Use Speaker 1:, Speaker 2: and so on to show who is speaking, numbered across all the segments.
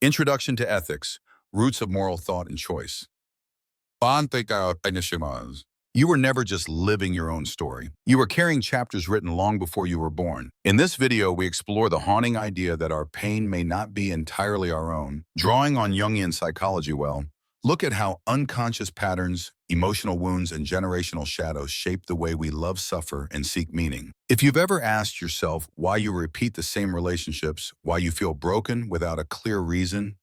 Speaker 1: Introduction to Ethics, Roots of Moral Thought and Choice. You were never just living your own story. You were carrying chapters written long before you were born. In this video, we explore the haunting idea that our pain may not be entirely our own. Drawing on Jungian psychology look at how unconscious patterns, emotional wounds, and generational shadows shape the way we love, suffer, and seek meaning. If you've ever asked yourself why you repeat the same relationships, why you feel broken without a clear reason,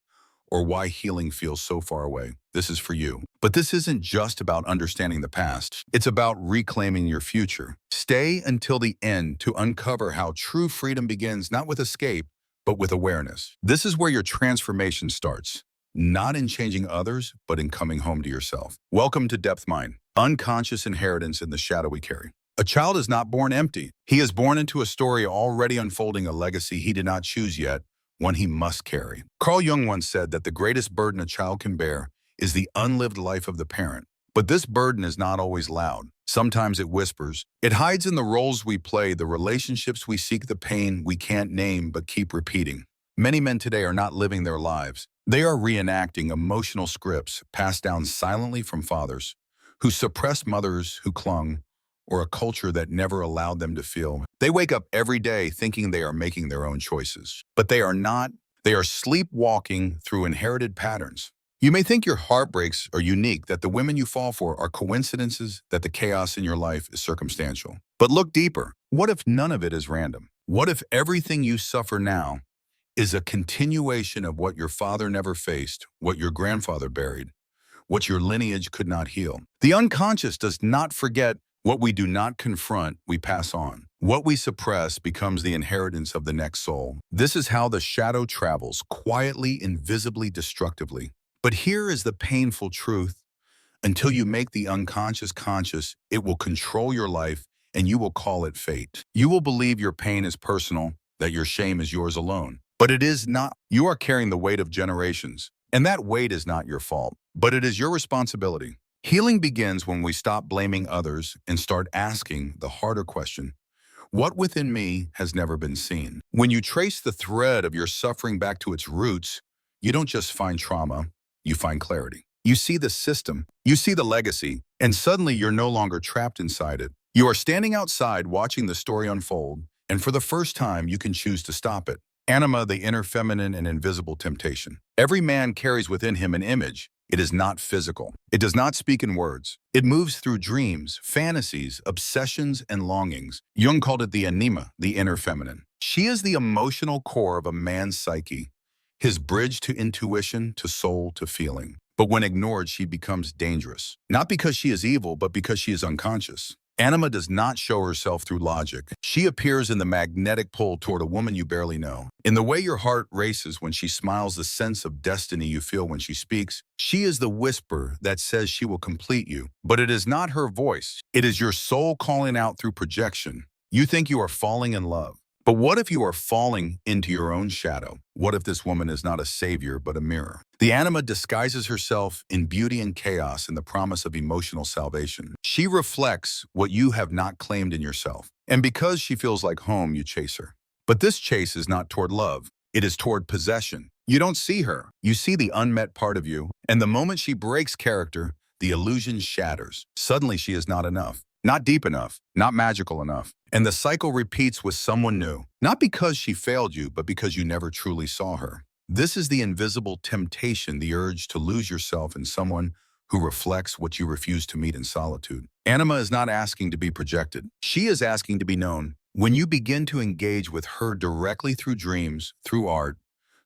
Speaker 1: or why healing feels so far away, this is for you. But this isn't just about understanding the past. It's about reclaiming your future. Stay until the end to uncover how true freedom begins not with escape, but with awareness. This is where your transformation starts. Not in changing others, but in coming home to yourself. Welcome to DepthMind, unconscious inheritance in the shadow we carry. A child is not born empty. He is born into a story already unfolding a legacy he did not choose yet, one he must carry. Carl Jung once said that the greatest burden a child can bear is the unlived life of the parent. But this burden is not always loud. Sometimes it whispers. It hides in the roles we play, the relationships we seek, the pain we can't name but keep repeating. Many men today are not living their lives. They are reenacting emotional scripts passed down silently from fathers who suppressed, mothers who clung, or a culture that never allowed them to feel. They wake up every day thinking they are making their own choices, but they are not. They are sleepwalking through inherited patterns. You may think your heartbreaks are unique, that the women you fall for are coincidences, that the chaos in your life is circumstantial. But look deeper. What if none of it is random? What if everything you suffer now is a continuation of what your father never faced, what your grandfather buried, what your lineage could not heal? The unconscious does not forget. What we do not confront, we pass on. What we suppress becomes the inheritance of the next soul. This is how the shadow travels, quietly, invisibly, destructively. But here is the painful truth. Until you make the unconscious conscious, it will control your life, and you will call it fate. You will believe your pain is personal, that your shame is yours alone. But it is not. You are carrying the weight of generations, and that weight is not your fault, but it is your responsibility. Healing begins when we stop blaming others and start asking the harder question, what within me has never been seen? When you trace the thread of your suffering back to its roots, you don't just find trauma, you find clarity. You see the system, you see the legacy, and suddenly you're no longer trapped inside it. You are standing outside watching the story unfold, and for the first time, you can choose to stop it. Anima, the inner feminine and invisible temptation. Every man carries within him an image. It is not physical. It does not speak in words. It moves through dreams, fantasies, obsessions, and longings. Jung called it the anima, the inner feminine. She is the emotional core of a man's psyche, his bridge to intuition, to soul, to feeling. But when ignored, she becomes dangerous. Not because she is evil, but because she is unconscious. Anima does not show herself through logic. She appears in the magnetic pull toward a woman you barely know. In the way your heart races when she smiles, the sense of destiny you feel when she speaks. She is the whisper that says she will complete you. But it is not her voice. It is your soul calling out through projection. You think you are falling in love. But what if you are falling into your own shadow? What if this woman is not a savior, but a mirror? The anima disguises herself in beauty and chaos and the promise of emotional salvation. She reflects what you have not claimed in yourself. And because she feels like home, you chase her. But this chase is not toward love. It is toward possession. You don't see her. You see the unmet part of you. And the moment she breaks character, the illusion shatters. Suddenly she is not enough. Not deep enough, not magical enough. And the cycle repeats with someone new, not because she failed you, but because you never truly saw her. This is the invisible temptation, the urge to lose yourself in someone who reflects what you refuse to meet in solitude. Anima is not asking to be projected. She is asking to be known. When you begin to engage with her directly through dreams, through art,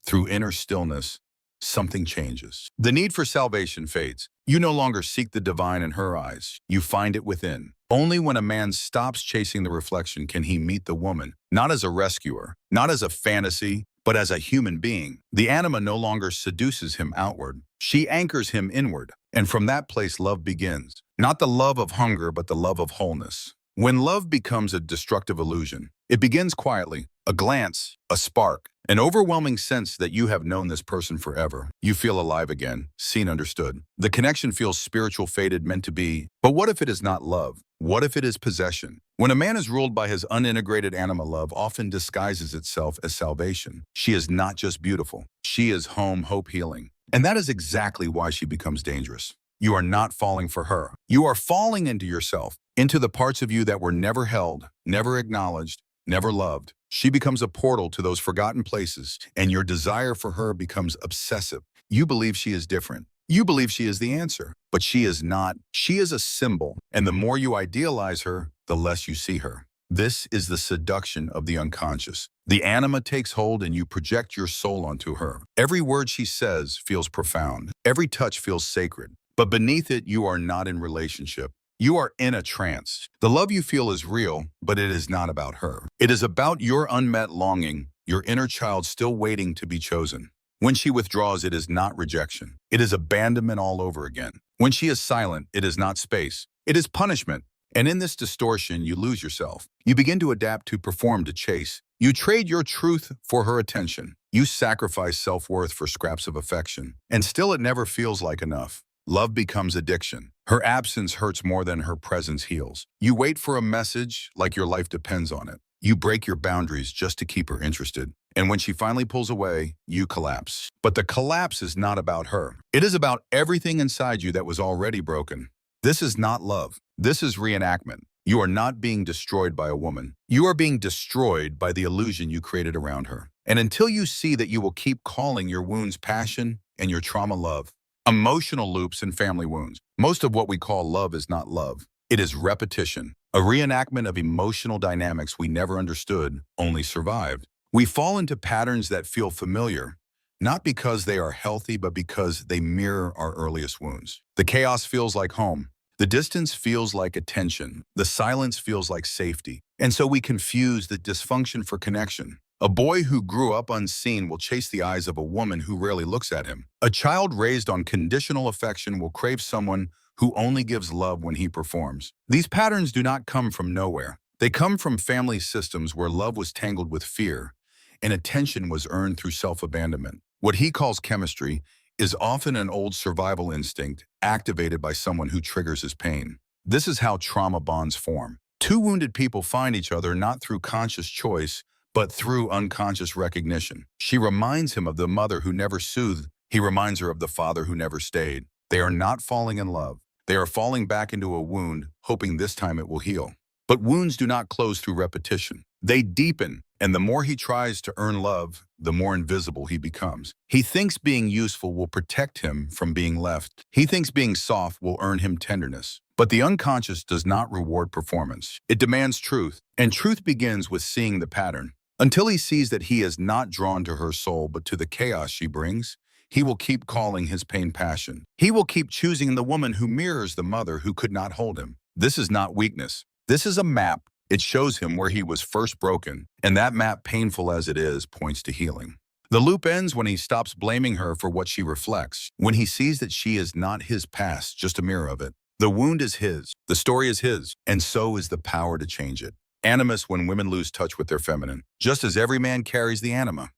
Speaker 1: through inner stillness, something changes. The need for salvation fades. You no longer seek the divine in her eyes. You find it within. Only when a man stops chasing the reflection can he meet the woman, not as a rescuer, not as a fantasy, but as a human being. The anima no longer seduces him outward. She anchors him inward. And from that place, love begins. Not the love of hunger, but the love of wholeness. When love becomes a destructive illusion, it begins quietly, a glance, a spark, an overwhelming sense that you have known this person forever. You feel alive again, seen, understood. The connection feels spiritual, fated, meant to be. But what if it is not love? What if it is possession? When a man is ruled by his unintegrated anima, love often disguises itself as salvation. She is not just beautiful. She is home, hope, healing. And that is exactly why she becomes dangerous. You are not falling for her. You are falling into yourself, into the parts of you that were never held, never acknowledged, never loved. She becomes a portal to those forgotten places, and your desire for her becomes obsessive. You believe she is different. You believe she is the answer, but she is not. She is a symbol, and the more you idealize her, the less you see her. This is the seduction of the unconscious. The anima takes hold and you project your soul onto her. Every word she says feels profound. Every touch feels sacred. But beneath it, you are not in relationship. You are in a trance. The love you feel is real, but it is not about her. It is about your unmet longing, your inner child still waiting to be chosen. When she withdraws, it is not rejection. It is abandonment all over again. When she is silent, it is not space. It is punishment. And in this distortion, you lose yourself. You begin to adapt, to perform, to chase. You trade your truth for her attention. You sacrifice self-worth for scraps of affection. And still it never feels like enough. Love becomes addiction. Her absence hurts more than her presence heals. You wait for a message like your life depends on it. You break your boundaries just to keep her interested. And when she finally pulls away, you collapse. But the collapse is not about her. It is about everything inside you that was already broken. This is not love. This is reenactment. You are not being destroyed by a woman. You are being destroyed by the illusion you created around her. And until you see that, you will keep calling your wounds passion and your trauma love. Emotional loops and family wounds. Most of what we call love is not love. It is repetition, a reenactment of emotional dynamics we never understood, only survived. We fall into patterns that feel familiar, not because they are healthy, but because they mirror our earliest wounds. The chaos feels like home. The distance feels like attention. The silence feels like safety. And so we confuse the dysfunction for connection. A boy who grew up unseen will chase the eyes of a woman who rarely looks at him. A child raised on conditional affection will crave someone who only gives love when he performs. These patterns do not come from nowhere. They come from family systems where love was tangled with fear and attention was earned through self-abandonment. What he calls chemistry is often an old survival instinct activated by someone who triggers his pain. This is how trauma bonds form. Two wounded people find each other not through conscious choice, but through unconscious recognition. She reminds him of the mother who never soothed. He reminds her of the father who never stayed. They are not falling in love. They are falling back into a wound, hoping this time it will heal. But wounds do not close through repetition. They deepen, and the more he tries to earn love, the more invisible he becomes. He thinks being useful will protect him from being left. He thinks being soft will earn him tenderness. But the unconscious does not reward performance. It demands truth, and truth begins with seeing the pattern. Until he sees that he is not drawn to her soul but to the chaos she brings, he will keep calling his pain passion. He will keep choosing the woman who mirrors the mother who could not hold him. This is not weakness. This is a map. It shows him where he was first broken, and that map, painful as it is, points to healing. The loop ends when he stops blaming her for what she reflects, when he sees that she is not his past, just a mirror of it. The wound is his, the story is his, and so is the power to change it. Animus, when women lose touch with their feminine. Just as every man carries the anima,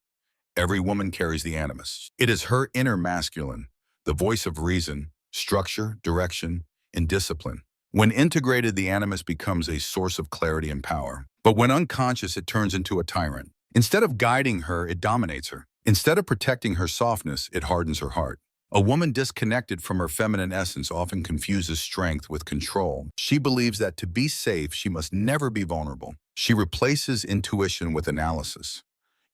Speaker 1: every woman carries the animus. It is her inner masculine, the voice of reason, structure, direction, and discipline. When integrated, the animus becomes a source of clarity and power. But when unconscious, it turns into a tyrant. Instead of guiding her, it dominates her. Instead of protecting her softness, it hardens her heart. A woman disconnected from her feminine essence often confuses strength with control. She believes that to be safe, she must never be vulnerable. She replaces intuition with analysis,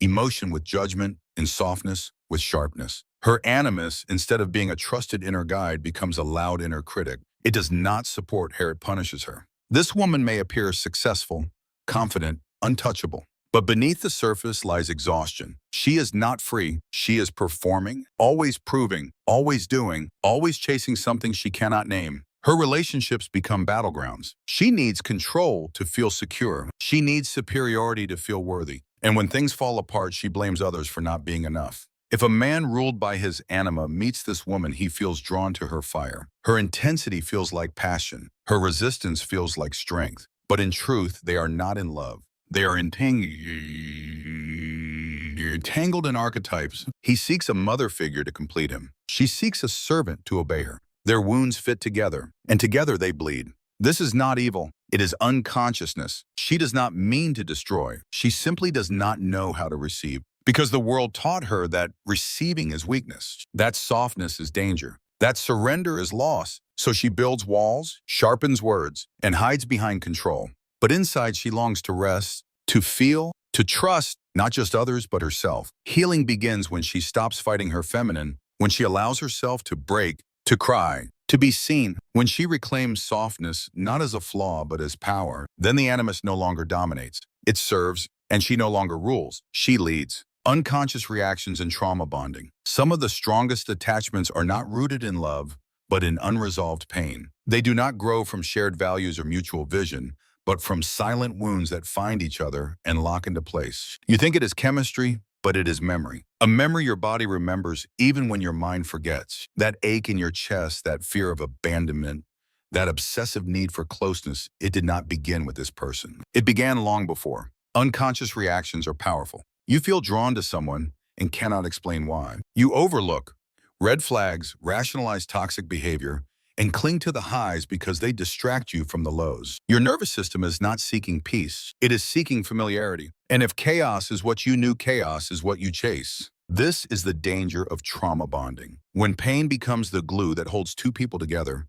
Speaker 1: emotion with judgment, and softness with sharpness. Her animus, instead of being a trusted inner guide, becomes a loud inner critic. It does not support her, it punishes her. This woman may appear successful, confident, untouchable. But beneath the surface lies exhaustion. She is not free. She is performing, always proving, always doing, always chasing something she cannot name. Her relationships become battlegrounds. She needs control to feel secure. She needs superiority to feel worthy. And when things fall apart, she blames others for not being enough. If a man ruled by his anima meets this woman, he feels drawn to her fire. Her intensity feels like passion. Her resistance feels like strength. But in truth, they are not in love. They are entangled in archetypes. He seeks a mother figure to complete him. She seeks a servant to obey her. Their wounds fit together, and together they bleed. This is not evil. It is unconsciousness. She does not mean to destroy. She simply does not know how to receive. Because the world taught her that receiving is weakness, that softness is danger, that surrender is loss. So she builds walls, sharpens words, and hides behind control. But inside she longs to rest, to feel, to trust, not just others, but herself. Healing begins when she stops fighting her feminine, when she allows herself to break, to cry, to be seen. When she reclaims softness, not as a flaw, but as power, then the animus no longer dominates. It serves, and she no longer rules. She leads. Unconscious reactions and trauma bonding. Some of the strongest attachments are not rooted in love, but in unresolved pain. They do not grow from shared values or mutual vision, but from silent wounds that find each other and lock into place. You think it is chemistry, but it is memory. A memory your body remembers even when your mind forgets. That ache in your chest, that fear of abandonment, that obsessive need for closeness, it did not begin with this person. It began long before. Unconscious reactions are powerful. You feel drawn to someone and cannot explain why. You overlook red flags, rationalize toxic behavior, and cling to the highs because they distract you from the lows. Your nervous system is not seeking peace. It is seeking familiarity. And if chaos is what you knew, chaos is what you chase. This is the danger of trauma bonding. When pain becomes the glue that holds two people together,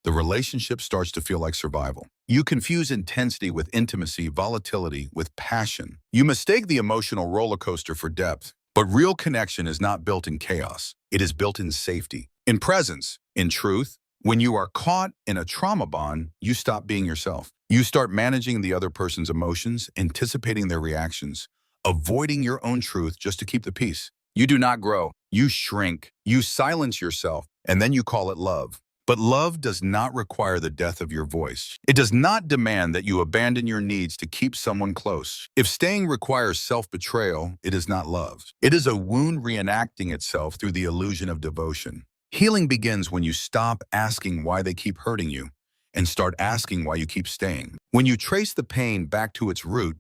Speaker 1: the relationship starts to feel like survival. You confuse intensity with intimacy, volatility with passion. You mistake the emotional roller coaster for depth. But real connection is not built in chaos. It is built in safety, in presence, in truth. When you are caught in a trauma bond, you stop being yourself. You start managing the other person's emotions, anticipating their reactions, avoiding your own truth just to keep the peace. You do not grow. You shrink. You silence yourself, and then you call it love. But love does not require the death of your voice. It does not demand that you abandon your needs to keep someone close. If staying requires self-betrayal, it is not love. It is a wound reenacting itself through the illusion of devotion. Healing begins when you stop asking why they keep hurting you and start asking why you keep staying. When you trace the pain back to its root,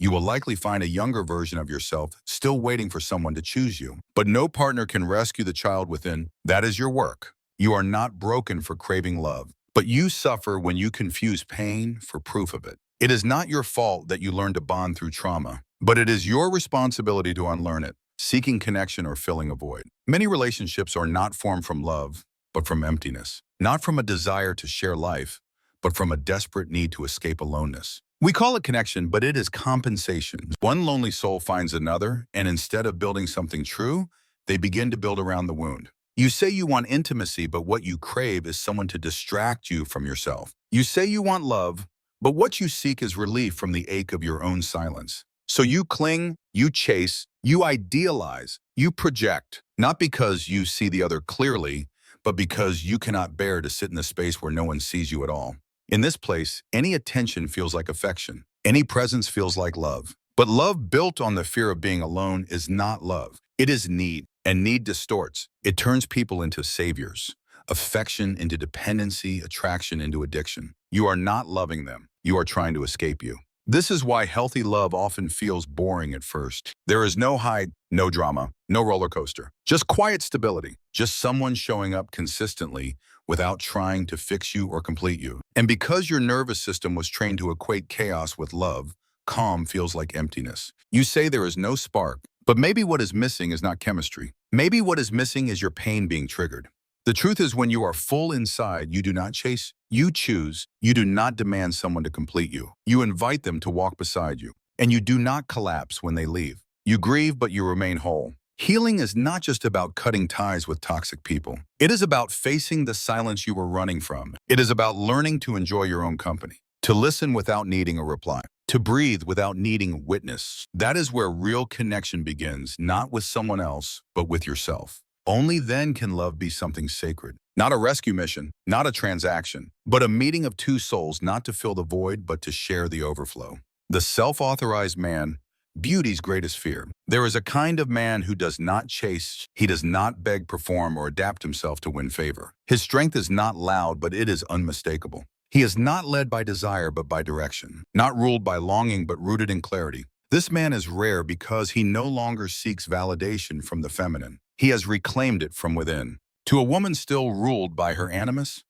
Speaker 1: you will likely find a younger version of yourself still waiting for someone to choose you. But no partner can rescue the child within. That is your work. You are not broken for craving love, but you suffer when you confuse pain for proof of it. It is not your fault that you learn to bond through trauma, but it is your responsibility to unlearn it, seeking connection or filling a void. Many relationships are not formed from love, but from emptiness. Not from a desire to share life, but from a desperate need to escape aloneness. We call it connection, but it is compensation. One lonely soul finds another, and instead of building something true, they begin to build around the wound. You say you want intimacy, but what you crave is someone to distract you from yourself. You say you want love, but what you seek is relief from the ache of your own silence. So you cling, you chase, you idealize, you project, not because you see the other clearly, but because you cannot bear to sit in a space where no one sees you at all. In this place, any attention feels like affection. Any presence feels like love. But love built on the fear of being alone is not love. It is need. And need distorts. It turns people into saviors, affection into dependency, attraction into addiction. You are not loving them. You are trying to escape you. This is why healthy love often feels boring at first. There is no hide, no drama, no roller coaster. Just quiet stability. Just someone showing up consistently without trying to fix you or complete you. And because your nervous system was trained to equate chaos with love, calm feels like emptiness. You say there is no spark, but maybe what is missing is not chemistry. Maybe what is missing is your pain being triggered. The truth is when you are full inside, you do not chase, you choose. You do not demand someone to complete you. You invite them to walk beside you. And you do not collapse when they leave. You grieve, but you remain whole. Healing is not just about cutting ties with toxic people. It is about facing the silence you were running from. It is about learning to enjoy your own company, to listen without needing a reply, to breathe without needing witness. That is where real connection begins, not with someone else, but with yourself. Only then can love be something sacred. Not a rescue mission, not a transaction, but a meeting of two souls, not to fill the void, but to share the overflow. The self-authorized man, beauty's greatest fear. There is a kind of man who does not chase, he does not beg, perform, or adapt himself to win favor. His strength is not loud, but it is unmistakable. He is not led by desire but by direction, not ruled by longing but rooted in clarity. This man is rare because he no longer seeks validation from the feminine. He has reclaimed it from within. To a woman still ruled by her animus,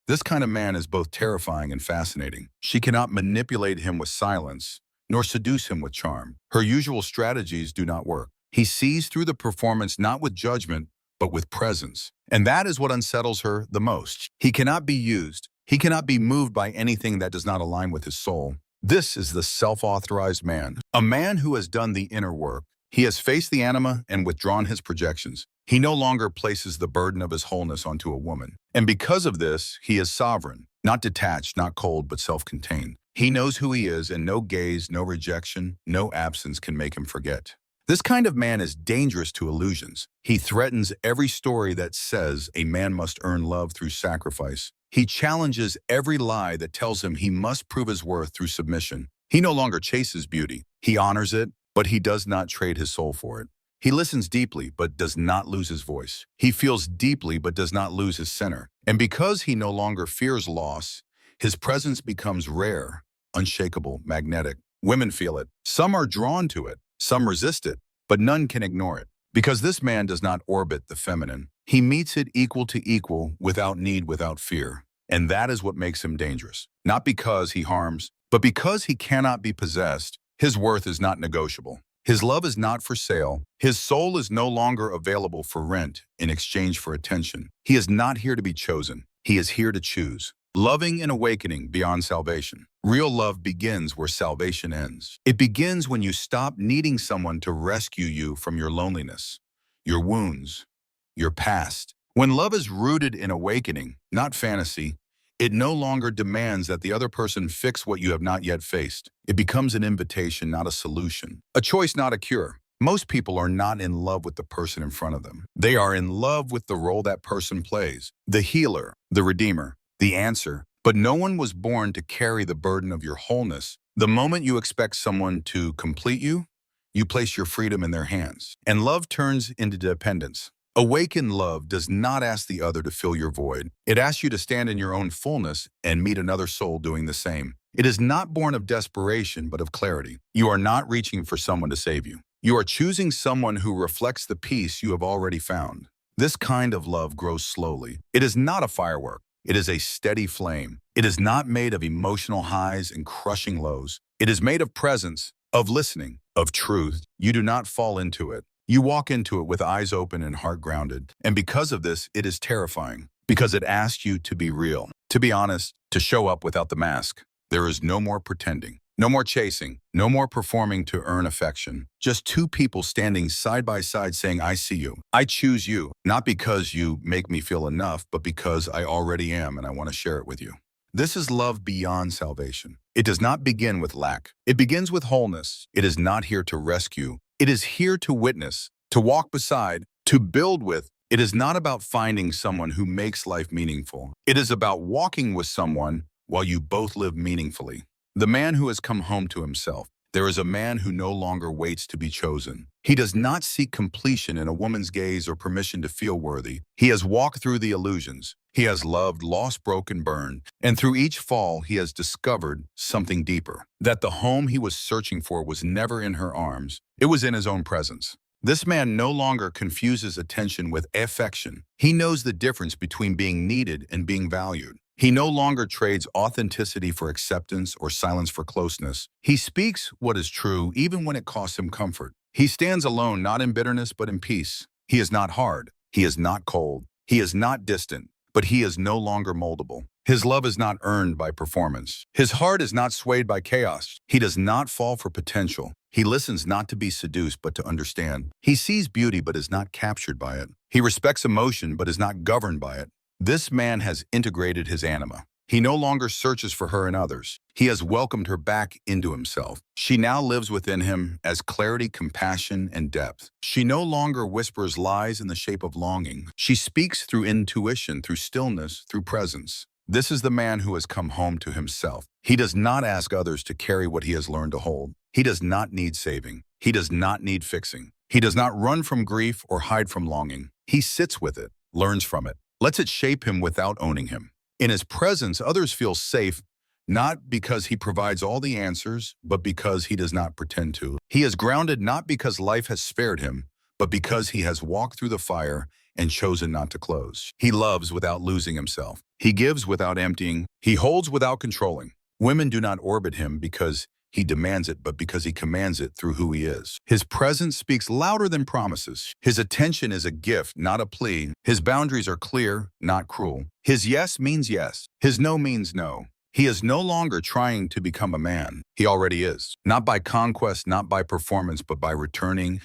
Speaker 1: this kind of man is both terrifying and fascinating. She cannot manipulate him with silence, nor seduce him with charm. Her usual strategies do not work. He sees through the performance not with judgment, but with presence. And that is what unsettles her the most. He cannot be used. He cannot be moved by anything that does not align with his soul. This is the self-authorized man, a man who has done the inner work. He has faced the anima and withdrawn his projections. He no longer places the burden of his wholeness onto a woman. And because of this, he is sovereign, not detached, not cold, but self-contained. He knows who he is, and no gaze, no rejection, no absence can make him forget. This kind of man is dangerous to illusions. He threatens every story that says a man must earn love through sacrifice. He challenges every lie that tells him he must prove his worth through submission. He no longer chases beauty. He honors it, but he does not trade his soul for it. He listens deeply, but does not lose his voice. He feels deeply, but does not lose his center. And because he no longer fears loss, his presence becomes rare, unshakable, magnetic. Women feel it. Some are drawn to it. Some resist it, but none can ignore it. Because this man does not orbit the feminine. He meets it equal to equal, without need, without fear. And that is what makes him dangerous. Not because he harms, but because he cannot be possessed. His worth is not negotiable. His love is not for sale. His soul is no longer available for rent in exchange for attention. He is not here to be chosen. He is here to choose. Loving and awakening beyond salvation. Real love begins where salvation ends. It begins when you stop needing someone to rescue you from your loneliness, your wounds, your past. When love is rooted in awakening, not fantasy, it no longer demands that the other person fix what you have not yet faced. It becomes an invitation, not a solution. A choice, not a cure. Most people are not in love with the person in front of them. They are in love with the role that person plays. The healer, the redeemer, the answer. But no one was born to carry the burden of your wholeness. The moment you expect someone to complete you, you place your freedom in their hands. And love turns into dependence. Awakened love does not ask the other to fill your void. It asks you to stand in your own fullness and meet another soul doing the same. It is not born of desperation, but of clarity. You are not reaching for someone to save you. You are choosing someone who reflects the peace you have already found. This kind of love grows slowly. It is not a firework. It is a steady flame. It is not made of emotional highs and crushing lows. It is made of presence, of listening, of truth. You do not fall into it. You walk into it with eyes open and heart grounded. And because of this, it is terrifying. Because it asks you to be real, to be honest, to show up without the mask. There is no more pretending, no more chasing, no more performing to earn affection. Just two people standing side by side saying, I see you. I choose you, not because you make me feel enough, but because I already am and I want to share it with you. This is love beyond salvation. It does not begin with lack. It begins with wholeness. It is not here to rescue. It is here to witness, to walk beside, to build with. It is not about finding someone who makes life meaningful. It is about walking with someone while you both live meaningfully. The man who has come home to himself. There is a man who no longer waits to be chosen. He does not seek completion in a woman's gaze or permission to feel worthy. He has walked through the illusions. He has loved, lost, broken, burned. And through each fall, he has discovered something deeper. That the home he was searching for was never in her arms. It was in his own presence. This man no longer confuses attention with affection. He knows the difference between being needed and being valued. He no longer trades authenticity for acceptance or silence for closeness. He speaks what is true even when it costs him comfort. He stands alone, not in bitterness, but in peace. He is not hard. He is not cold. He is not distant, but he is no longer moldable. His love is not earned by performance. His heart is not swayed by chaos. He does not fall for potential. He listens not to be seduced, but to understand. He sees beauty, but is not captured by it. He respects emotion, but is not governed by it. This man has integrated his anima. He no longer searches for her in others. He has welcomed her back into himself. She now lives within him as clarity, compassion, and depth. She no longer whispers lies in the shape of longing. She speaks through intuition, through stillness, through presence. This is the man who has come home to himself. He does not ask others to carry what he has learned to hold. He does not need saving. He does not need fixing. He does not run from grief or hide from longing. He sits with it, learns from it, lets it shape him without owning him. In his presence, others feel safe, not because he provides all the answers, but because he does not pretend to. He is grounded not because life has spared him, but because he has walked through the fire and chosen not to close. He loves without losing himself. He gives without emptying. He holds without controlling. Women do not orbit him because he demands it, but because he commands it through who he is. His presence speaks louder than promises. His attention is a gift, not a plea. His boundaries are clear, not cruel. His yes means yes. His no means no. He is no longer trying to become a man. He already is. Not by conquest, not by performance, but by returning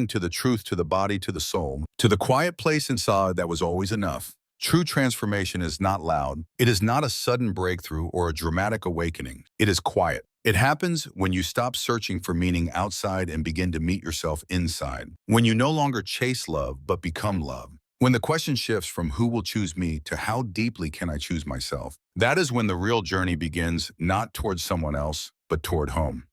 Speaker 1: to the truth, to the body, to the soul, to the quiet place inside that was always enough. True transformation is not loud. It is not a sudden breakthrough or a dramatic awakening. It is quiet. It happens when you stop searching for meaning outside and begin to meet yourself inside. When you no longer chase love, but become love. When the question shifts from who will choose me to how deeply can I choose myself. That is when the real journey begins, not towards someone else, but toward home.